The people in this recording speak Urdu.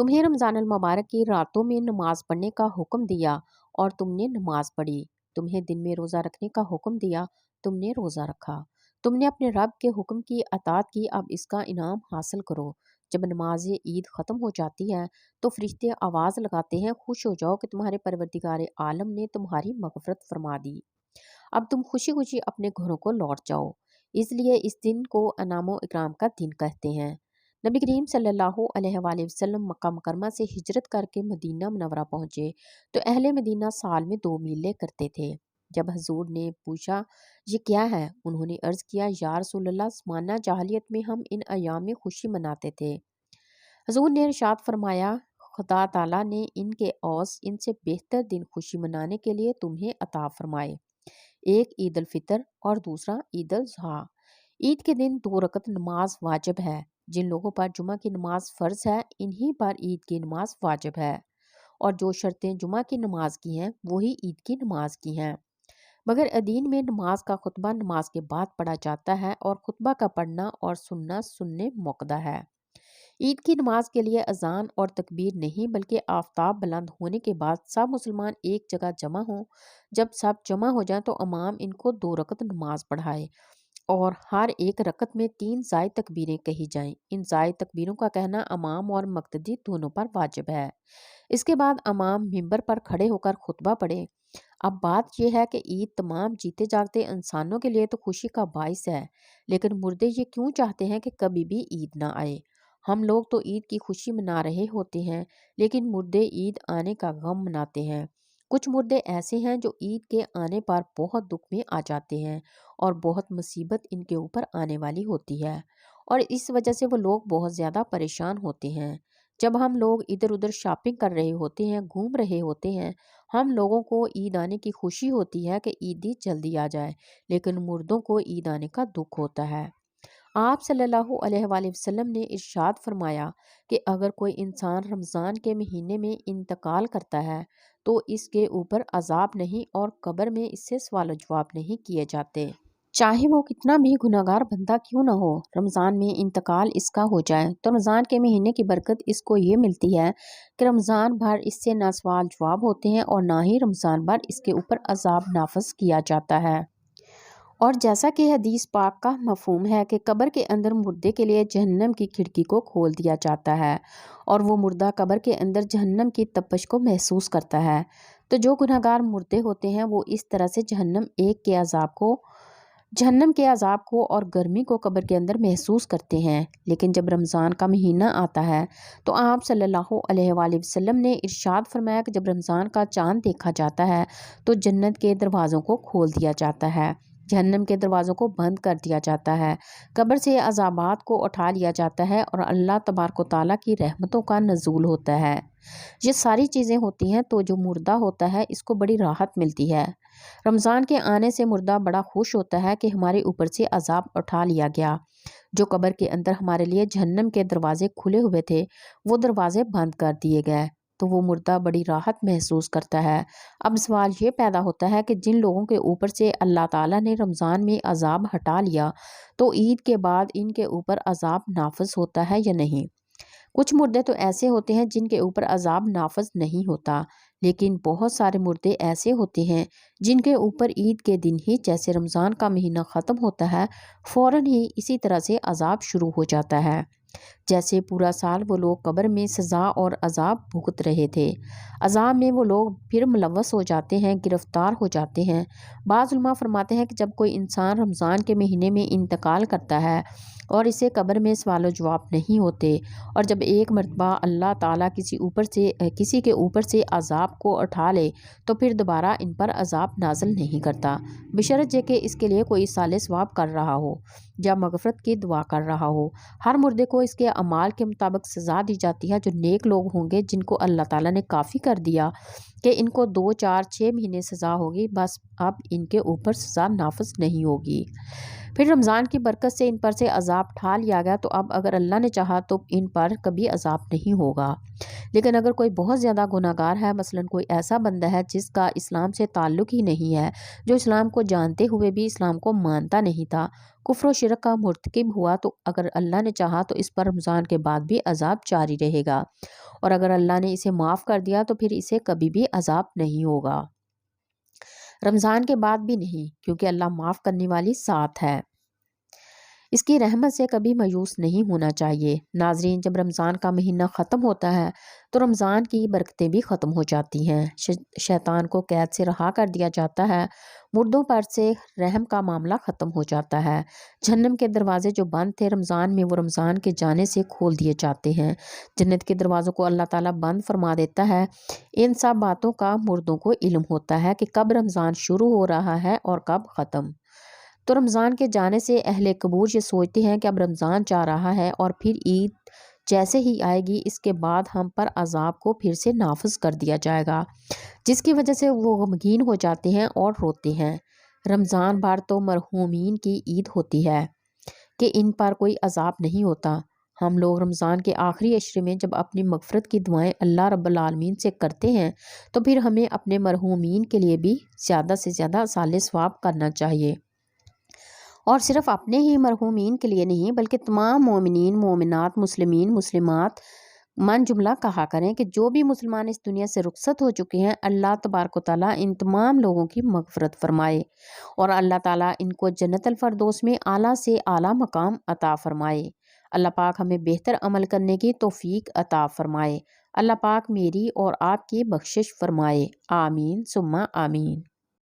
تمہیں رمضان المبارک کی راتوں میں نماز پڑھنے کا حکم دیا اور تم نے نماز پڑھی۔ تمہیں دن میں روزہ رکھنے کا حکم دیا، تم نے روزہ رکھا۔ تم نے اپنے رب کے حکم کی اطاعت کی، اب اس کا انعام حاصل کرو۔ جب نماز عید ختم ہو جاتی ہے تو فرشتے آواز لگاتے ہیں، خوش ہو جاؤ کہ تمہارے پروردگار عالم نے تمہاری مغفرت فرما دی۔ اب تم خوشی خوشی اپنے گھروں کو لوٹ جاؤ۔ اس لیے اس دن کو انعام و اکرام کا دن کہتے ہیں۔ نبی کریم صلی اللہ علیہ وآلہ وسلم مکہ مکرمہ سے ہجرت کر کے مدینہ منورہ پہنچے تو اہل مدینہ سال میں 2 میلے کرتے تھے۔ جب حضور نے پوچھا یہ کیا ہے، انہوں نے عرض کیا یا رسول اللہ، زمانہ جاہلیت میں ہم ان ایام میں خوشی مناتے تھے۔ حضور نے ارشاد فرمایا، خدا تعالیٰ نے ان کے اوس ان سے بہتر دن خوشی منانے کے لیے تمہیں عطا فرمائے، ایک عید الفطر اور دوسرا عید الاضحیٰ۔ عید کے دن 2 رکعت نماز واجب ہے۔ جن لوگوں پر جمعہ کی نماز فرض ہے انہی پر عید کی نماز واجب ہے، اور جو شرطیں جمعہ کی نماز کی ہیں وہی عید کی نماز کی ہیں۔ مگر ادین میں نماز کا خطبہ نماز کے بعد پڑھا جاتا ہے اور خطبہ کا پڑھنا اور سننا سننے موقدہ ہے۔ عید کی نماز کے لیے اذان اور تکبیر نہیں، بلکہ آفتاب بلند ہونے کے بعد سب مسلمان ایک جگہ جمع ہوں۔ جب سب جمع ہو جائیں تو امام ان کو 2 رکعت نماز پڑھائے اور ہر ایک رکعت میں 3 زائد تکبیریں کہی جائیں۔ ان زائد تکبیروں کا کہنا امام اور مقتدی دونوں پر واجب ہے۔ اس کے بعد امام ممبر پر کھڑے ہو کر خطبہ پڑھے۔ اب بات یہ ہے کہ عید تمام جیتے جاگتے انسانوں کے لیے تو خوشی کا باعث ہے، لیکن مردے یہ کیوں چاہتے ہیں کہ کبھی بھی عید نہ آئے؟ ہم لوگ تو عید کی خوشی منا رہے ہوتے ہیں، لیکن مردے عید آنے کا غم مناتے ہیں۔ کچھ مردے ایسے ہیں جو عید کے آنے پر بہت دکھ میں آ جاتے ہیں اور بہت مصیبت ان کے اوپر آنے والی ہوتی ہے، اور اس وجہ سے وہ لوگ بہت زیادہ پریشان ہوتے ہیں۔ جب ہم لوگ ادھر ادھر شاپنگ کر رہے ہوتے ہیں، گھوم رہے ہوتے ہیں، ہم لوگوں کو عید آنے کی خوشی ہوتی ہے کہ عیدی جلدی آ جائے، لیکن مردوں کو عید آنے کا دکھ ہوتا ہے۔ آپ صلی اللہ علیہ وآلہ وسلم نے ارشاد فرمایا کہ اگر کوئی انسان رمضان کے مہینے میں انتقال کرتا ہے تو اس کے اوپر عذاب نہیں اور قبر میں اس سے سوال و جواب نہیں کیے جاتے، چاہے وہ کتنا بھی گناہگار بندہ کیوں نہ ہو۔ رمضان میں انتقال اس کا ہو جائے تو رمضان کے مہینے کی برکت اس کو یہ ملتی ہے کہ رمضان بھر اس سے نہ سوال جواب ہوتے ہیں اور نہ ہی رمضان بھر اس کے اوپر عذاب نافذ کیا جاتا ہے۔ اور جیسا کہ حدیث پاک کا مفہوم ہے کہ قبر کے اندر مردے کے لیے جہنم کی کھڑکی کو کھول دیا جاتا ہے اور وہ مردہ قبر کے اندر جہنم کی تپش کو محسوس کرتا ہے، تو جو گناہگار مردے ہوتے ہیں وہ اس طرح سے جہنم کے عذاب کو اور گرمی کو قبر کے اندر محسوس کرتے ہیں۔ لیکن جب رمضان کا مہینہ آتا ہے تو آپ صلی اللہ علیہ وآلہ وسلم نے ارشاد فرمایا کہ جب رمضان کا چاند دیکھا جاتا ہے تو جنت کے دروازوں کو کھول دیا جاتا ہے، جہنم کے دروازوں کو بند کر دیا جاتا ہے، قبر سے عذابات کو اٹھا لیا جاتا ہے اور اللہ تبارک و تعالیٰ کی رحمتوں کا نزول ہوتا ہے۔ یہ ساری چیزیں ہوتی ہیں تو جو مردہ ہوتا ہے اس کو بڑی راحت ملتی ہے۔ رمضان کے آنے سے مردہ بڑا خوش ہوتا ہے کہ ہمارے اوپر سے عذاب اٹھا لیا گیا۔ جو قبر کے اندر ہمارے لیے جہنم کے دروازے کھلے ہوئے تھے وہ دروازے بند کر دیے گئے، تو وہ مردہ بڑی راحت محسوس کرتا ہے۔ اب سوال یہ پیدا ہوتا ہے کہ جن لوگوں کے اوپر سے اللہ تعالیٰ نے رمضان میں عذاب ہٹا لیا تو عید کے بعد ان کے اوپر عذاب نافذ ہوتا ہے یا نہیں؟ کچھ مردے تو ایسے ہوتے ہیں جن کے اوپر عذاب نافذ نہیں ہوتا، لیکن بہت سارے مردے ایسے ہوتے ہیں جن کے اوپر عید کے دن ہی جیسے رمضان کا مہینہ ختم ہوتا ہے فوراً ہی اسی طرح سے عذاب شروع ہو جاتا ہے، جیسے پورا سال وہ لوگ قبر میں سزا اور عذاب بھگت رہے تھے۔ عذاب میں وہ لوگ پھر ملوث ہو جاتے ہیں، گرفتار ہو جاتے ہیں۔ بعض علماء فرماتے ہیں کہ جب کوئی انسان رمضان کے مہینے میں انتقال کرتا ہے اور اسے قبر میں سوال و جواب نہیں ہوتے، اور جب ایک مرتبہ اللہ تعالیٰ کسی کے اوپر سے عذاب کو اٹھا لے تو پھر دوبارہ ان پر عذاب نازل نہیں کرتا، بشرط یہ کہ اس کے لیے کوئی صالح ثواب کر رہا ہو یا مغفرت کی دعا کر رہا ہو۔ ہر مردے کو اس کے اعمال کے مطابق سزا دی جاتی ہے۔ جو نیک لوگ ہوں گے جن کو اللہ تعالیٰ نے کافی کر دیا کہ ان کو 2، 4، 6 مہینے سزا ہوگی، بس اب ان کے اوپر سزا نافذ نہیں ہوگی۔ پھر رمضان کی برکت سے ان پر سے عذاب ٹھا لیا گیا، تو اب اگر اللہ نے چاہا تو ان پر کبھی عذاب نہیں ہوگا۔ لیکن اگر کوئی بہت زیادہ گناہ گار ہے، مثلا کوئی ایسا بندہ ہے جس کا اسلام سے تعلق ہی نہیں ہے، جو اسلام کو جانتے ہوئے بھی اسلام کو مانتا نہیں تھا، کفر و شرک کا مرتکب ہوا، تو اگر اللہ نے چاہا تو اس پر رمضان کے بعد بھی عذاب جاری رہے گا، اور اگر اللہ نے اسے معاف کر دیا تو پھر اسے کبھی بھی عذاب نہیں ہوگا، رمضان کے بعد بھی نہیں، کیونکہ اللہ معاف کرنے والی ذات ہے۔ اس کی رحمت سے کبھی مایوس نہیں ہونا چاہیے۔ ناظرین، جب رمضان کا مہینہ ختم ہوتا ہے تو رمضان کی برکتیں بھی ختم ہو جاتی ہیں، شیطان کو قید سے رہا کر دیا جاتا ہے، مردوں پر سے رحم کا معاملہ ختم ہو جاتا ہے، جہنم کے دروازے جو بند تھے رمضان میں وہ رمضان کے جانے سے کھول دیے جاتے ہیں، جنت کے دروازوں کو اللہ تعالیٰ بند فرما دیتا ہے۔ ان سب باتوں کا مردوں کو علم ہوتا ہے کہ کب رمضان شروع ہو رہا ہے اور کب ختم۔ تو رمضان کے جانے سے اہل قبور یہ سوچتے ہیں کہ اب رمضان جا رہا ہے اور پھر عید جیسے ہی آئے گی اس کے بعد ہم پر عذاب کو پھر سے نافذ کر دیا جائے گا، جس کی وجہ سے وہ غمگین ہو جاتے ہیں اور روتے ہیں۔ رمضان بھر تو مرحومین کی عید ہوتی ہے کہ ان پر کوئی عذاب نہیں ہوتا۔ ہم لوگ رمضان کے آخری عشرے میں جب اپنی مغفرت کی دعائیں اللہ رب العالمین سے کرتے ہیں تو پھر ہمیں اپنے مرحومین کے لیے بھی زیادہ سے زیادہ صالح ثواب کرنا چاہیے، اور صرف اپنے ہی مرحومین کے لیے نہیں بلکہ تمام مومنین، مومنات، مسلمین، مسلمات من جملہ کہا کریں کہ جو بھی مسلمان اس دنیا سے رخصت ہو چکے ہیں، اللہ تبارک و تعالیٰ ان تمام لوگوں کی مغفرت فرمائے، اور اللہ تعالیٰ ان کو جنت الفردوس میں اعلیٰ سے اعلیٰ مقام عطا فرمائے۔ اللہ پاک ہمیں بہتر عمل کرنے کی توفیق عطا فرمائے۔ اللہ پاک میری اور آپ کی بخشش فرمائے۔ آمین ثم آمین۔